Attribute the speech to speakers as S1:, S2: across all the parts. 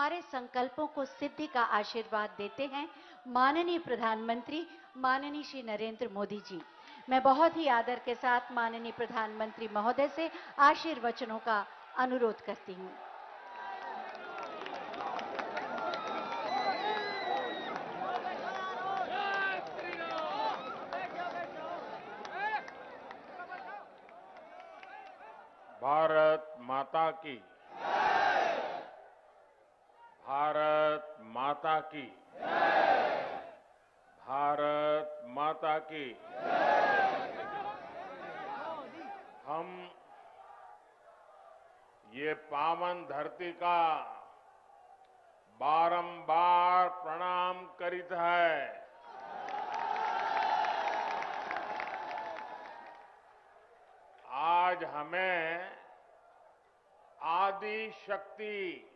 S1: हमारे संकल्पों को सिद्धि का आशीर्वाद देते हैं माननीय प्रधानमंत्री माननीय श्री नरेंद्र मोदी जी। मैं बहुत ही आदर के साथ माननीय प्रधानमंत्री महोदय से आशीर्वचनों का अनुरोध करती हूं।
S2: भारत माता की, भारत माता की, भारत माता की। हम ये पावन धरती का बारंबार प्रणाम करित है। आज हमें आदि शक्ति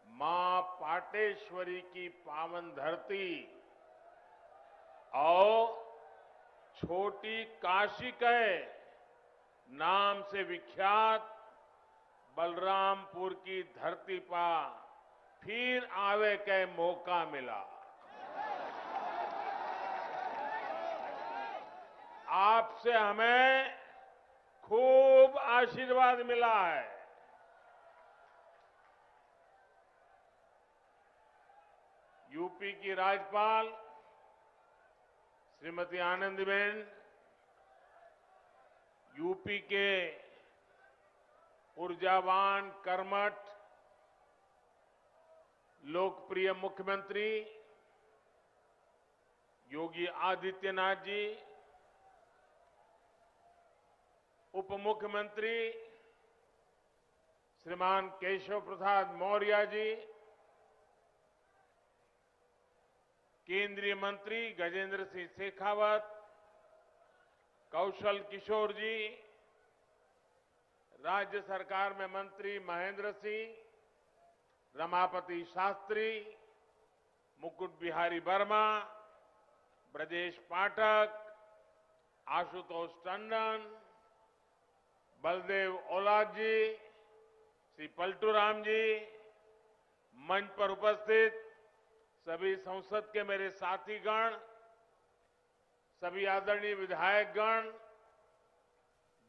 S2: मां पाटेश्वरी की पावन धरती और छोटी काशी के नाम से विख्यात बलरामपुर की धरती पर फिर आवे के मौका मिला। आपसे हमें खूब आशीर्वाद मिला है। यूपी की राज्यपाल श्रीमती आनंदीबेन, यूपी के ऊर्जावान, कर्मठ, लोकप्रिय मुख्यमंत्री योगी आदित्यनाथ जी, उप मुख्यमंत्री श्रीमान केशव प्रसाद मौर्य जी, केंद्रीय मंत्री गजेंद्र सिंह शेखावत, कौशल किशोर जी, राज्य सरकार में मंत्री महेंद्र सिंह, रमापति शास्त्री, मुकुट बिहारी वर्मा, ब्रजेश पाठक, आशुतोष टंडन, बलदेव ओलाद जी, श्री पलटू राम जी, मंच पर उपस्थित सभी संसद के मेरे साथीगण, सभी आदरणीय विधायकगण,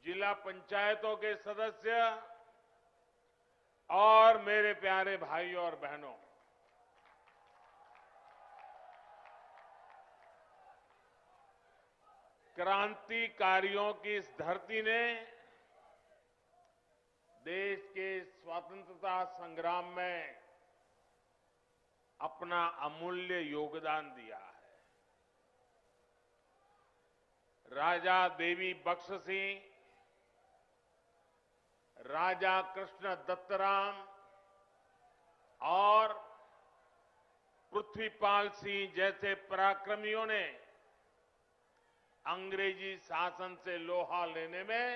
S2: जिला पंचायतों के सदस्य और मेरे प्यारे भाइयों और बहनों, क्रांतिकारियों की इस धरती ने देश के स्वतंत्रता संग्राम में अपना अमूल्य योगदान दिया है। राजा देवी बख्श सिंह, राजा कृष्ण दत्तराम और पृथ्वीपाल सिंह जैसे पराक्रमियों ने अंग्रेजी शासन से लोहा लेने में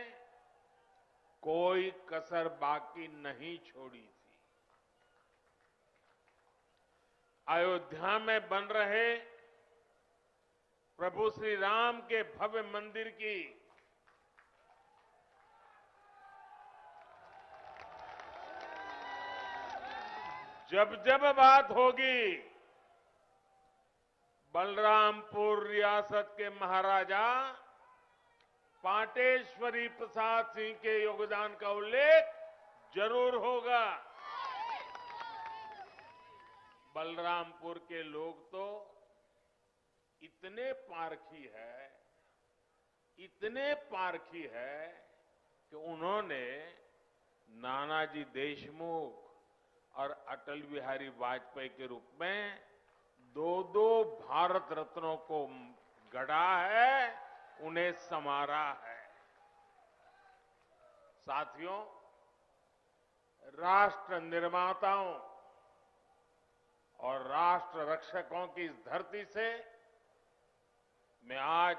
S2: कोई कसर बाकी नहीं छोड़ी थी। अयोध्या में बन रहे प्रभु श्री राम के भव्य मंदिर की जब जब बात होगी, बलरामपुर रियासत के महाराजा पाटेश्वरी प्रसाद सिंह के योगदान का उल्लेख जरूर होगा। बलरामपुर के लोग तो इतने पारखी है, इतने पारखी है कि उन्होंने नानाजी देशमुख और अटल बिहारी वाजपेयी के रूप में दो भारत रत्नों को गढ़ा है, उन्हें संवारा है। साथियों, राष्ट्र निर्माताओं और राष्ट्र रक्षकों की इस धरती से मैं आज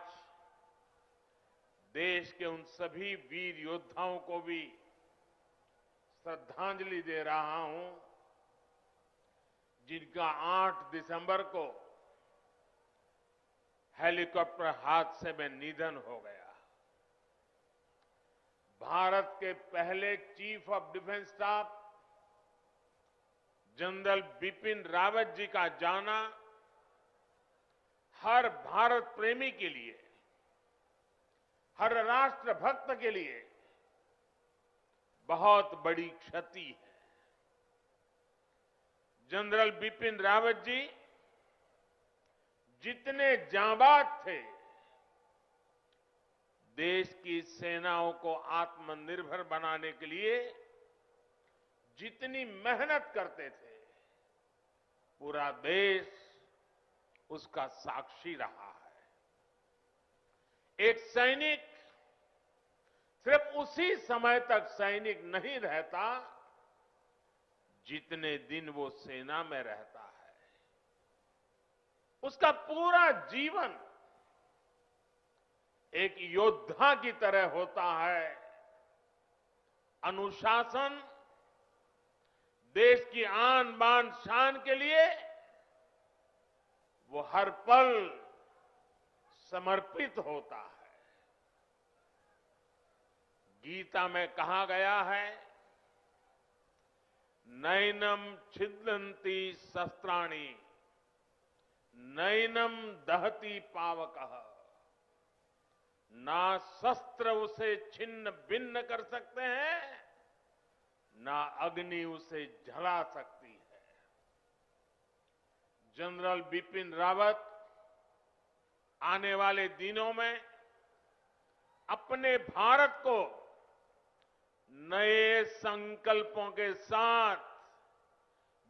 S2: देश के उन सभी वीर योद्धाओं को भी श्रद्धांजलि दे रहा हूं जिनका 8 दिसंबर को हेलीकॉप्टर हादसे में निधन हो गया। भारत के पहले chief of defence staff general Bipin Rawat ji का जाना हर भारत प्रेमी के लिए, हर राष्ट्र भक्त के लिए बहुत बड़ी क्षति है। जनरल बिपिन रावत जी जितने जांबाज थे, देश की सेनाओं को आत्मनिर्भर बनाने के लिए जितनी मेहनत करते थे, पूरा देश उसका साक्षी रहा है। एक सैनिक सिर्फ उसी समय तक सैनिक नहीं रहता जितने दिन वो सेना में रहता है। उसका पूरा जीवन एक योद्धा की तरह होता है। अनुशासन, देश की आन बान शान के लिए वो हर पल समर्पित होता है। गीता में कहा गया है, नैनम छिदन्ति शस्त्राणि, नैनम दहति पावकः, ना शस्त्र उसे छिन्न भिन्न कर सकते हैं, ना अग्नि उसे जला सकती है। जनरल बिपिन रावत आने वाले दिनों में अपने भारत को नए संकल्पों के साथ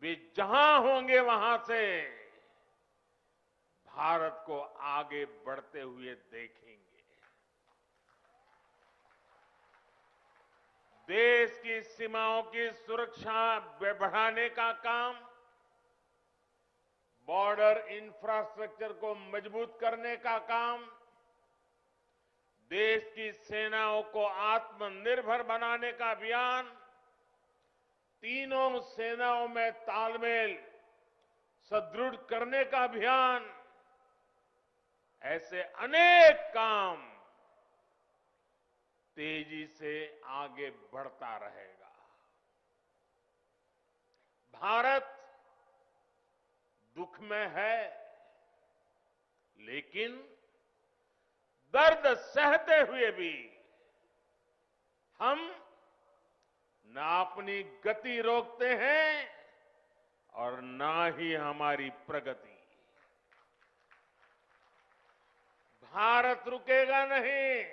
S2: वे जहां होंगे वहां से भारत को आगे बढ़ते हुए देखेंगे। देश की सीमाओं की सुरक्षा बढ़ाने का काम, बॉर्डर इंफ्रास्ट्रक्चर को मजबूत करने का काम, देश की सेनाओं को आत्मनिर्भर बनाने का अभियान, तीनों सेनाओं में तालमेल सुदृढ़ करने का अभियान, ऐसे अनेक काम तेजी से आगे बढ़ता रहेगा। भारत दुख में है, लेकिन दर्द सहते हुए भी हम ना अपनी गति रोकते हैं और ना ही हमारी प्रगति। भारत रुकेगा नहीं,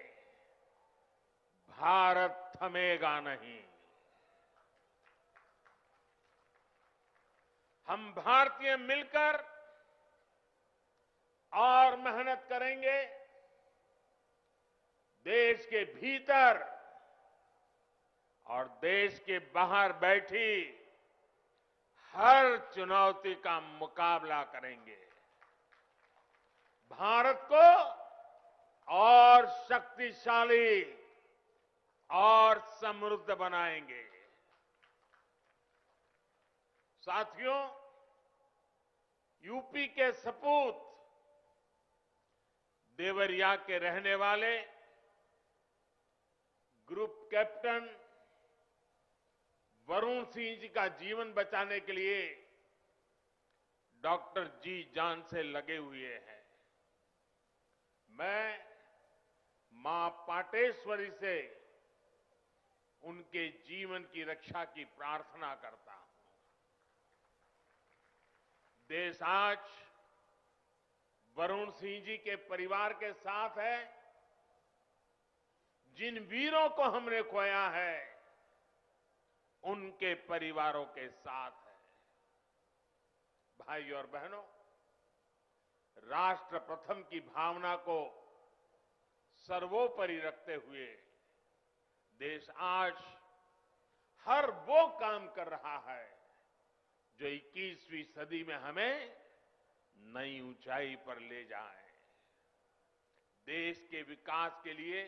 S2: भारत थमेगा नहीं। हम भारतीय मिलकर और मेहनत करेंगे। देश के भीतर और देश के बाहर बैठी हर चुनौती का मुकाबला करेंगे। भारत को और शक्तिशाली और समृद्ध बनाएंगे। साथियों, यूपी के सपूत देवरिया के रहने वाले ग्रुप कैप्टन वरुण सिंह जी का जीवन बचाने के लिए डॉक्टर जी जान से लगे हुए हैं। मैं मां पाटेश्वरी से उनके जीवन की रक्षा की प्रार्थना करता हूं। देश आज वरुण सिंह जी के परिवार के साथ है। जिन वीरों को हमने खोया है, उनके परिवारों के साथ है। भाई और बहनों, राष्ट्र प्रथम की भावना को सर्वोपरि रखते हुए देश आज हर वो काम कर रहा है जो 21वीं सदी में हमें नई ऊंचाई पर ले जाए। देश के विकास के लिए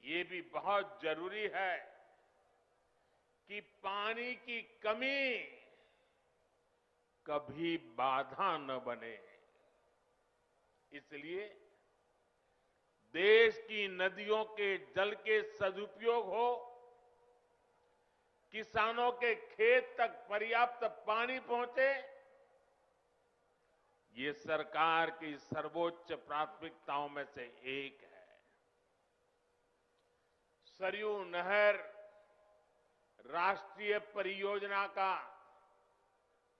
S2: ये भी बहुत जरूरी है कि पानी की कमी कभी बाधा न बने। इसलिए देश की नदियों के जल के सदुपयोग हो, किसानों के खेत तक पर्याप्त पानी पहुंचे, ये सरकार की सर्वोच्च प्राथमिकताओं में से एक है। सरयू नहर राष्ट्रीय परियोजना का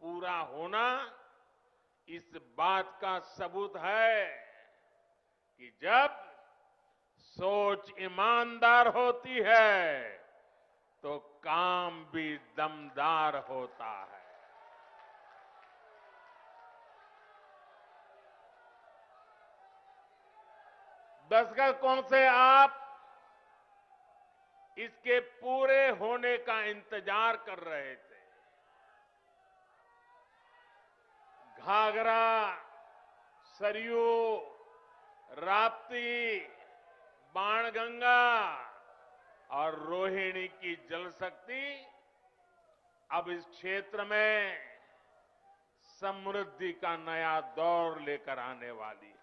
S2: पूरा होना इस बात का सबूत है कि जब सोच ईमानदार होती है तो काम भी दमदार होता है। दशकों से आप इसके पूरे होने का इंतजार कर रहे थे। घाघरा, सरयू, राप्ती, बाणगंगा और रोहिणी की जल शक्ति अब इस क्षेत्र में समृद्धि का नया दौर लेकर आने वाली है।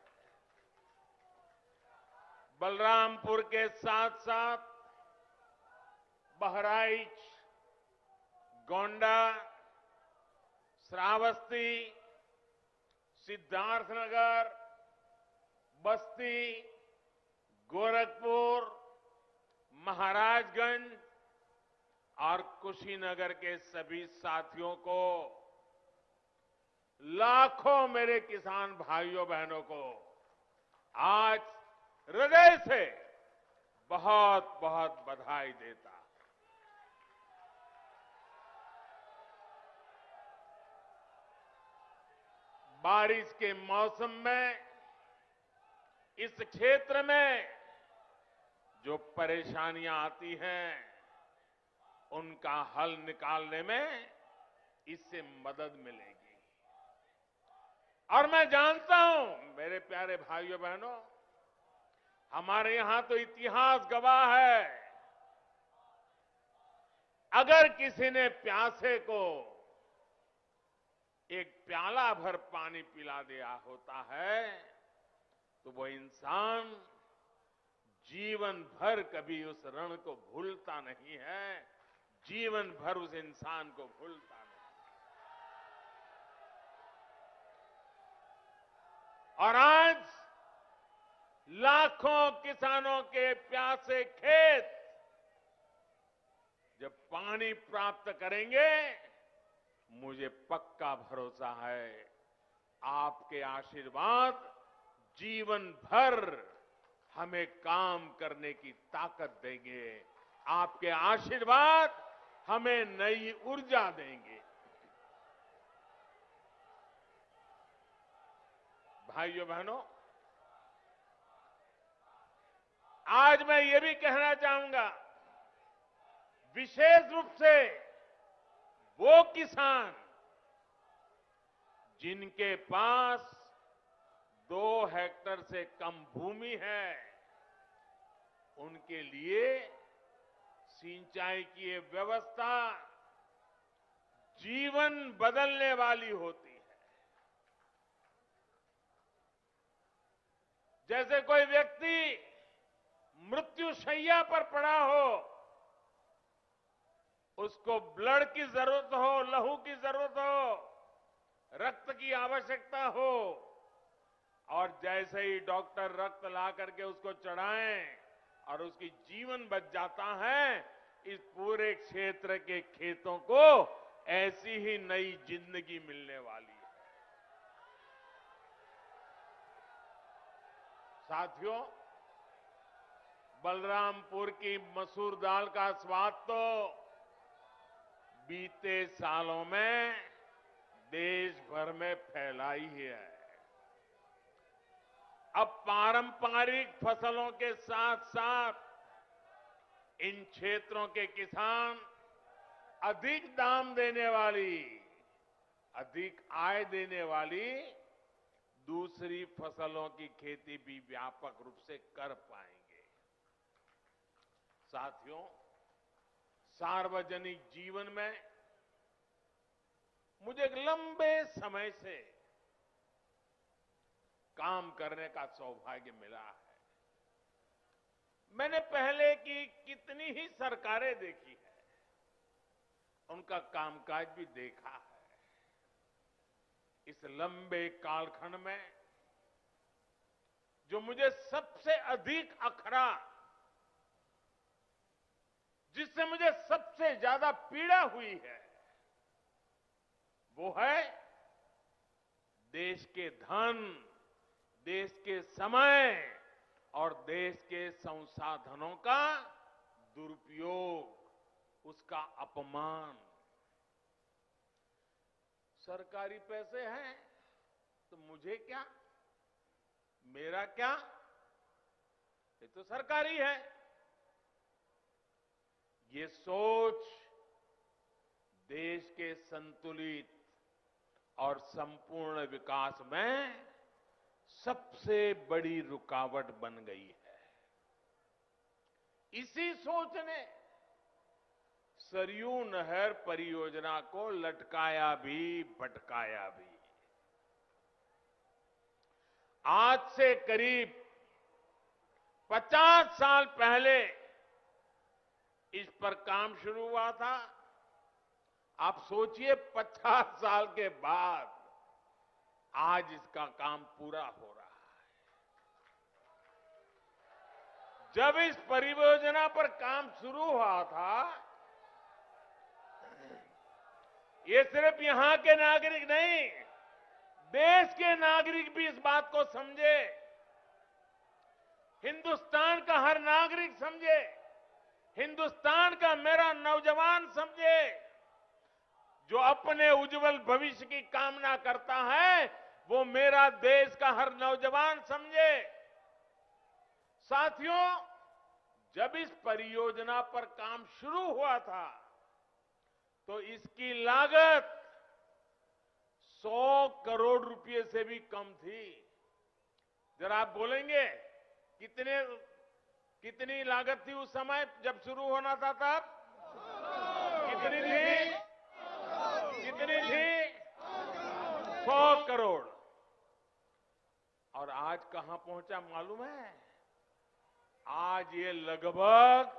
S2: बलरामपुर के साथ साथ बहराइच, गोंडा, श्रावस्ती, सिद्धार्थनगर, बस्ती, गोरखपुर, महाराजगंज और कुशीनगर के सभी साथियों को, लाखों मेरे किसान भाइयों बहनों को आज हृदय से बहुत बहुत बधाई देता। बारिश के मौसम में इस क्षेत्र में जो परेशानियां आती हैं उनका हल निकालने में इससे मदद मिलेगी। और मैं जानता हूं मेरे प्यारे भाइयों बहनों, हमारे यहां तो इतिहास गवाह है, अगर किसी ने प्यासे को एक प्याला भर पानी पिला दिया होता है तो वो इंसान जीवन भर कभी उस ऋण को भूलता नहीं है, जीवन भर उस इंसान को भूलता नहीं। और आज लाखों किसानों के प्यासे खेत जब पानी प्राप्त करेंगे, मुझे पक्का भरोसा है आपके आशीर्वाद जीवन भर हमें काम करने की ताकत देंगे। आपके आशीर्वाद हमें नई ऊर्जा देंगे। भाइयों बहनों, आज मैं ये भी कहना चाहूंगा, विशेष रूप से वो किसान जिनके पास 2 हेक्टेयर से कम भूमि है, उनके लिए सिंचाई की ये व्यवस्था जीवन बदलने वाली होती है। जैसे कोई व्यक्ति मृत्युशैया पर पड़ा हो, उसको ब्लड की जरूरत हो, लहू की जरूरत हो, रक्त की आवश्यकता हो, और जैसे ही डॉक्टर रक्त ला करके उसको चढ़ाएं और उसकी जीवन बच जाता है, इस पूरे क्षेत्र के खेतों को ऐसी ही नई जिंदगी मिलने वाली है। साथियों, बलरामपुर की मसूर दाल का स्वाद तो बीते सालों में देश भर में फैला ही है। अब पारंपरिक फसलों के साथ साथ इन क्षेत्रों के किसान अधिक दाम देने वाली, अधिक आय देने वाली दूसरी फसलों की खेती भी व्यापक रूप से कर पाएंगे। साथियों, सार्वजनिक जीवन में मुझे एक लंबे समय से काम करने का सौभाग्य मिला है। मैंने पहले की कितनी ही सरकारें देखी है, उनका कामकाज भी देखा है। इस लंबे कालखंड में जो मुझे सबसे अधिक अखरा, जिससे मुझे सबसे ज्यादा पीड़ा हुई है, वो है देश के धन, देश के समय और देश के संसाधनों का दुरुपयोग, उसका अपमान। सरकारी पैसे हैं तो मुझे क्या, मेरा क्या, ये तो सरकारी है। ये सोच देश के संतुलित और संपूर्ण विकास में सबसे बड़ी रुकावट बन गई है। इसी सोच ने सरयू नहर परियोजना को लटकाया भी भटकाया भी। आज से करीब 50 साल पहले इस पर काम शुरू हुआ था। आप सोचिए 50 साल के बाद आज इसका काम पूरा हो रहा है। जब इस परियोजना पर काम शुरू हुआ था, ये सिर्फ यहां के नागरिक नहीं, देश के नागरिक भी इस बात को समझे, हिंदुस्तान का हर नागरिक समझे, हिंदुस्तान का मेरा नौजवान समझे, जो अपने उज्जवल भविष्य की कामना करता है, वो मेरा देश का हर नौजवान समझे। साथियों, जब इस परियोजना पर काम शुरू हुआ था तो इसकी लागत 100 करोड़ रुपए से भी कम थी। जरा आप बोलेंगे कितनी लागत थी उस समय जब शुरू होना था तब? कितनी थी? कितनी थी? 100 करोड़। और आज कहां पहुंचा मालूम है? आज ये लगभग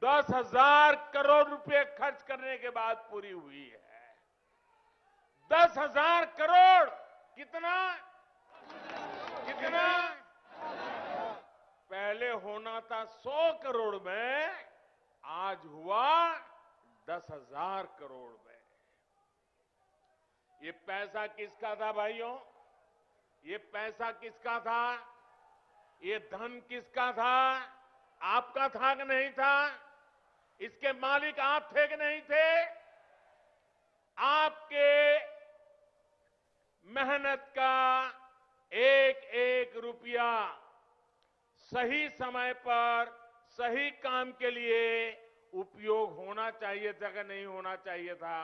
S2: 10,000 करोड़ रुपए खर्च करने के बाद पूरी हुई है। 10,000 करोड़। कितना? कितना? पहले होना था 100 करोड़ में, आज हुआ 10,000 करोड़ में। ये पैसा किसका था भाइयों? ये पैसा किसका था? ये धन किसका था? आपका था कि नहीं था? इसके मालिक आप थे कि नहीं थे? आपके मेहनत का एक एक रुपया सही समय पर सही काम के लिए उपयोग होना चाहिए था कि नहीं होना चाहिए था?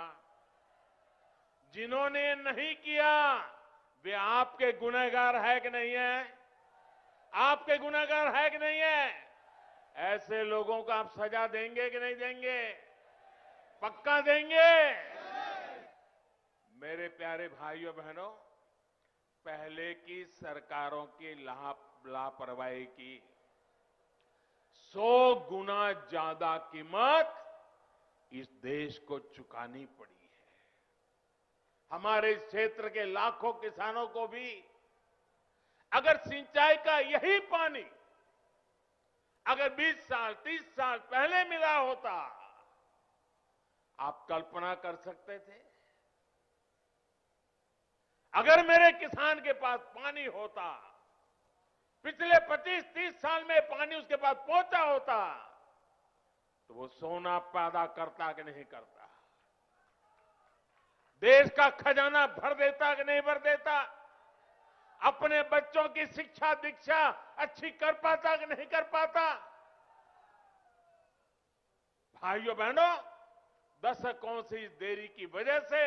S2: जिन्होंने नहीं किया वे आपके गुनहगार है कि नहीं है? आपके गुनहगार है कि नहीं है? ऐसे लोगों को आप सजा देंगे कि नहीं देंगे? पक्का देंगे? मेरे प्यारे भाइयों बहनों, पहले की सरकारों की लापरवाही की 100 गुना ज्यादा कीमत इस देश को चुकानी पड़ी है। हमारे इस क्षेत्र के लाखों किसानों को भी अगर सिंचाई का यही पानी अगर 20 साल 30 साल पहले मिला होता, आप कल्पना कर सकते थे? अगर मेरे किसान के पास पानी होता, पिछले 25-30 साल में पानी उसके पास पहुंचा होता, तो वो सोना पैदा करता कि नहीं करता? देश का खजाना भर देता कि नहीं भर देता? अपने बच्चों की शिक्षा दीक्षा अच्छी कर पाता कि नहीं कर पाता? भाइयों बहनों, दशकों से इस देरी की वजह से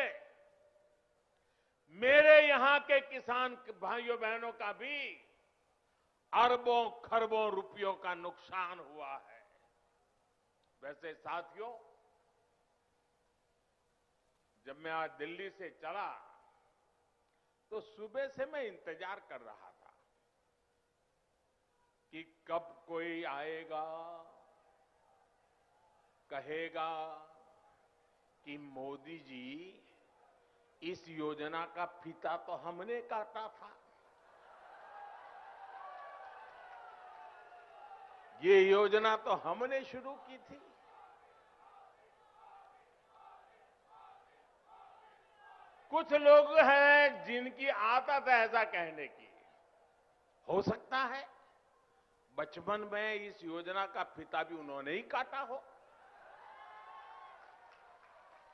S2: मेरे यहां के किसान भाइयों बहनों का भी अरबों खरबों रुपयों का नुकसान हुआ है। वैसे साथियों, जब मैं आज दिल्ली से चला तो सुबह से मैं इंतजार कर रहा था कि कब कोई आएगा, कहेगा कि मोदी जी इस योजना का फीता तो हमने काटा था। ये योजना तो हमने शुरू की थी। कुछ लोग हैं जिनकी आदत है ऐसा कहने की। हो सकता है बचपन में इस योजना का फीता भी उन्होंने ही काटा हो।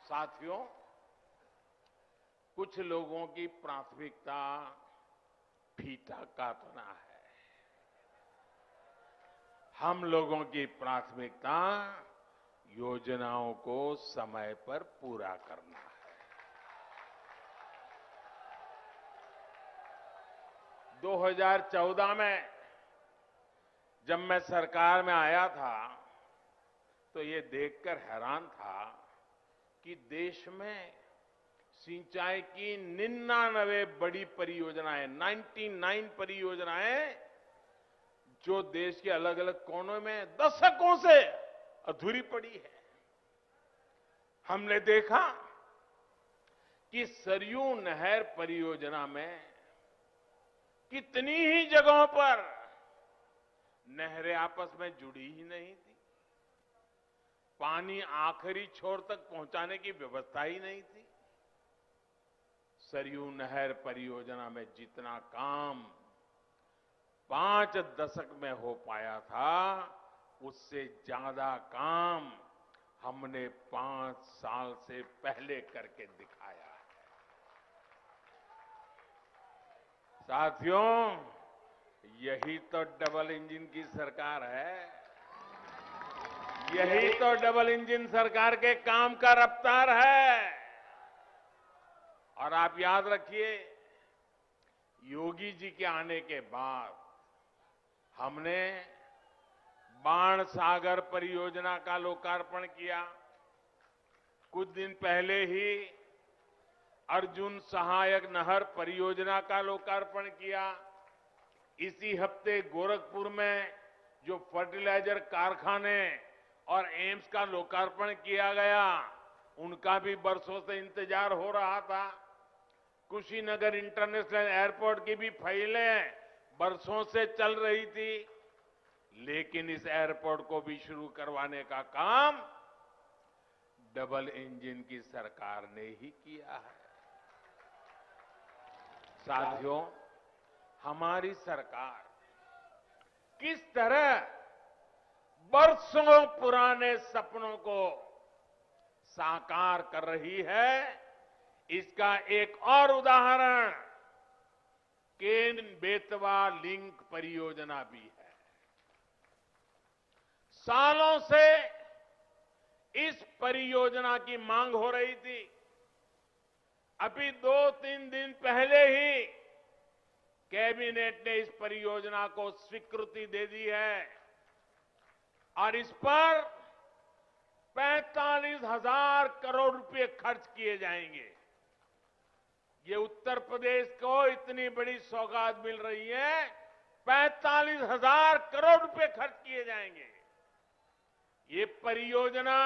S2: साथियों, कुछ लोगों की प्राथमिकता फीता काटना है। हम लोगों की प्राथमिकता योजनाओं को समय पर पूरा करना है। 2014 में जब मैं सरकार में आया था तो ये देखकर हैरान था कि देश में सिंचाई की 99 बड़ी परियोजनाएं, 99 परियोजनाएं जो देश के अलग अलग कोनों में दशकों से अधूरी पड़ी है। हमने देखा कि सरयू नहर परियोजना में कितनी ही जगहों पर नहरें आपस में जुड़ी ही नहीं थी। पानी आखिरी छोर तक पहुंचाने की व्यवस्था ही नहीं थी। सरयू नहर परियोजना में जितना काम 5 दशक में हो पाया था, उससे ज्यादा काम हमने 5 साल से पहले करके दिखाया है। साथियों, यही तो डबल इंजन की सरकार है। यही तो डबल इंजन सरकार के काम का रफ्तार है। और आप याद रखिए, योगी जी के आने के बाद हमने बाण सागर परियोजना का लोकार्पण किया। कुछ दिन पहले ही अर्जुन सहायक नहर परियोजना का लोकार्पण किया। इसी हफ्ते गोरखपुर में जो फर्टिलाइजर कारखाने और एम्स का लोकार्पण किया गया, उनका भी बरसों से इंतजार हो रहा था। कुशीनगर इंटरनेशनल एयरपोर्ट की भी फाइलें बरसों से चल रही थी, लेकिन इस एयरपोर्ट को भी शुरू करवाने का काम डबल इंजन की सरकार ने ही किया है। साथियों, हमारी सरकार किस तरह बरसों पुराने सपनों को साकार कर रही है, इसका एक और उदाहरण केन बेतवा लिंक परियोजना भी है। सालों से इस परियोजना की मांग हो रही थी। अभी 2-3 दिन पहले ही कैबिनेट ने इस परियोजना को स्वीकृति दे दी है और इस पर 45,000 करोड़ रुपए खर्च किए जाएंगे। ये उत्तर प्रदेश को इतनी बड़ी सौगात मिल रही है, 45,000 करोड़ रुपए खर्च किए जाएंगे। ये परियोजना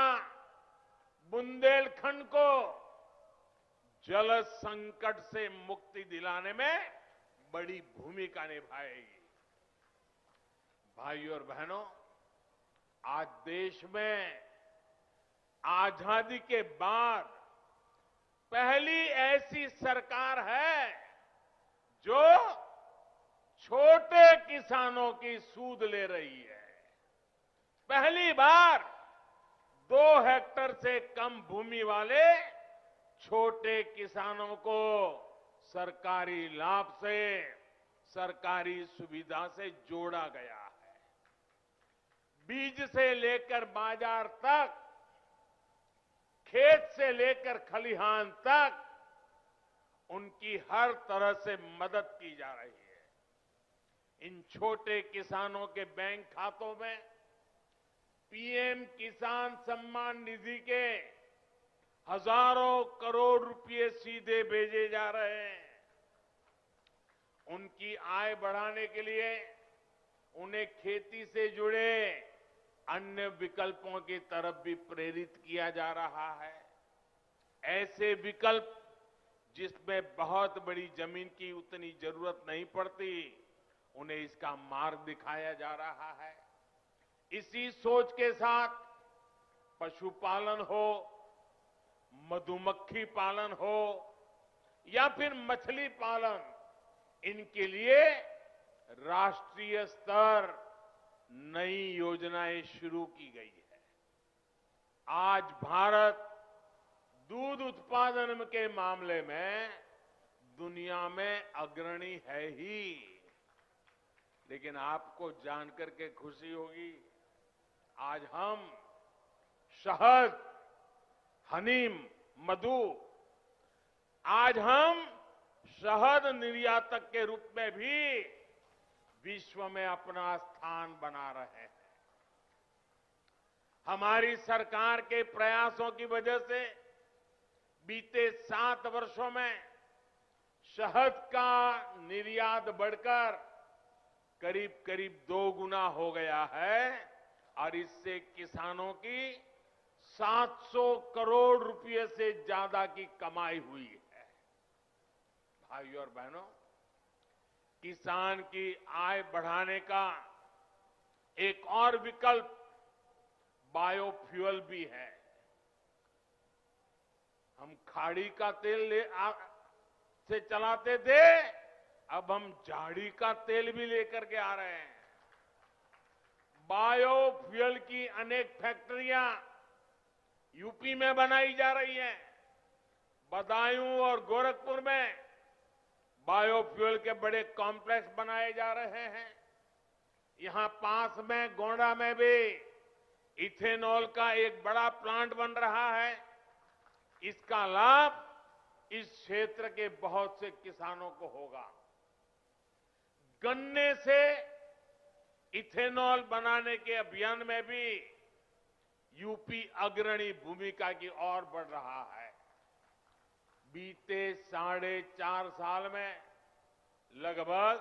S2: बुंदेलखंड को जल संकट से मुक्ति दिलाने में बड़ी भूमिका निभाएगी। भाइयों और बहनों, आज देश में आजादी के बाद पहली ऐसी सरकार है जो छोटे किसानों की सूद ले रही है। पहली बार 2 हेक्टेयर से कम भूमि वाले छोटे किसानों को सरकारी लाभ से, सरकारी सुविधा से जोड़ा गया है। बीज से लेकर बाजार तक, खेत से लेकर खलिहान तक उनकी हर तरह से मदद की जा रही है। इन छोटे किसानों के बैंक खातों में पीएम किसान सम्मान निधि के हजारों करोड़ रुपए सीधे भेजे जा रहे हैं। उनकी आय बढ़ाने के लिए उन्हें खेती से जुड़े अन्य विकल्पों की तरफ भी प्रेरित किया जा रहा है। ऐसे विकल्प जिसमें बहुत बड़ी जमीन की उतनी जरूरत नहीं पड़ती, उन्हें इसका मार्ग दिखाया जा रहा है। इसी सोच के साथ पशुपालन हो, मधुमक्खी पालन हो या फिर मछली पालन, इनके लिए राष्ट्रीय स्तर नई योजनाएं शुरू की गई है। आज भारत दूध उत्पादन के मामले में दुनिया में अग्रणी है ही, लेकिन आपको जानकर के खुशी होगी, आज हम शहद, हनी, मधु, आज हम शहद निर्यातक के रूप में भी विश्व में अपना स्थान बना रहे हैं। हमारी सरकार के प्रयासों की वजह से बीते 7 वर्षों में शहद का निर्यात बढ़कर करीब करीब 2 गुना हो गया है और इससे किसानों की 700 करोड़ रुपए से ज्यादा की कमाई हुई है। भाइयों और बहनों, किसान की आय बढ़ाने का एक और विकल्प बायोफ्यूल भी है। हम खाड़ी का तेल से चलाते थे, अब हम झाड़ी का तेल भी लेकर के आ रहे हैं। बायोफ्यूल की अनेक फैक्ट्रियां यूपी में बनाई जा रही हैं। बदायूं और गोरखपुर में बायोफ्यूल के बड़े कॉम्प्लेक्स बनाए जा रहे हैं। यहां पास में गोंडा में भी इथेनॉल का एक बड़ा प्लांट बन रहा है। इसका लाभ इस क्षेत्र के बहुत से किसानों को होगा। गन्ने से इथेनॉल बनाने के अभियान में भी यूपी अग्रणी भूमिका की ओर बढ़ रहा है। बीते 4.5 साल में लगभग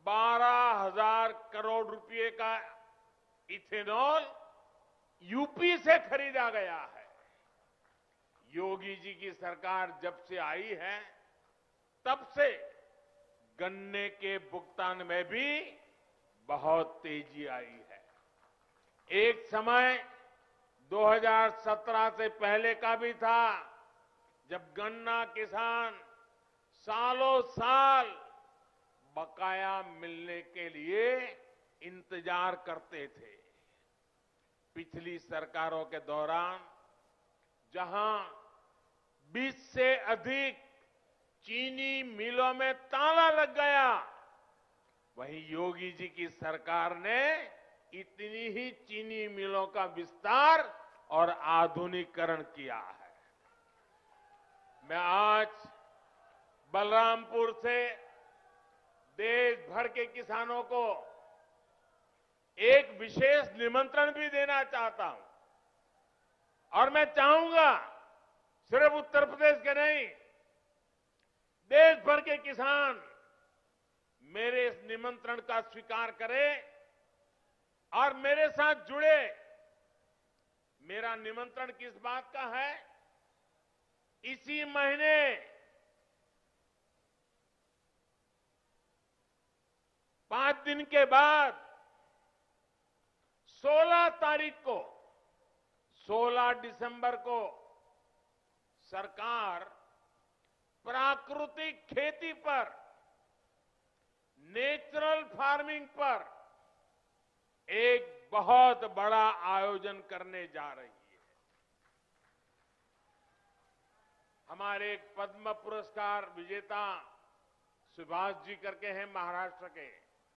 S2: 12,000 करोड़ रुपए का इथेनॉल यूपी से खरीदा गया है। योगी जी की सरकार जब से आई है, तब से गन्ने के भुगतान में भी बहुत तेजी आई है। एक समय 2017 से पहले का भी था, जब गन्ना किसान सालों साल बकाया मिलने के लिए इंतजार करते थे। पिछली सरकारों के दौरान जहां 20 से अधिक चीनी मिलों में ताला लग गया, वहीं योगी जी की सरकार ने इतनी ही चीनी मिलों का विस्तार और आधुनिकीकरण किया है। मैं आज बलरामपुर से देश भर के किसानों को एक विशेष निमंत्रण भी देना चाहता हूं और मैं चाहूंगा सिर्फ उत्तर प्रदेश के नहीं, देश भर के किसान मेरे इस निमंत्रण का स्वीकार करें और मेरे साथ जुड़े। मेरा निमंत्रण किस बात का है? इसी महीने 5 दिन के बाद 16 तारीख को, 16 दिसंबर को सरकार प्राकृतिक खेती पर, नेचुरल फार्मिंग पर एक बहुत बड़ा आयोजन करने जा रही है। हमारे एक पद्म पुरस्कार विजेता सुभाष जी करके हैं महाराष्ट्र के,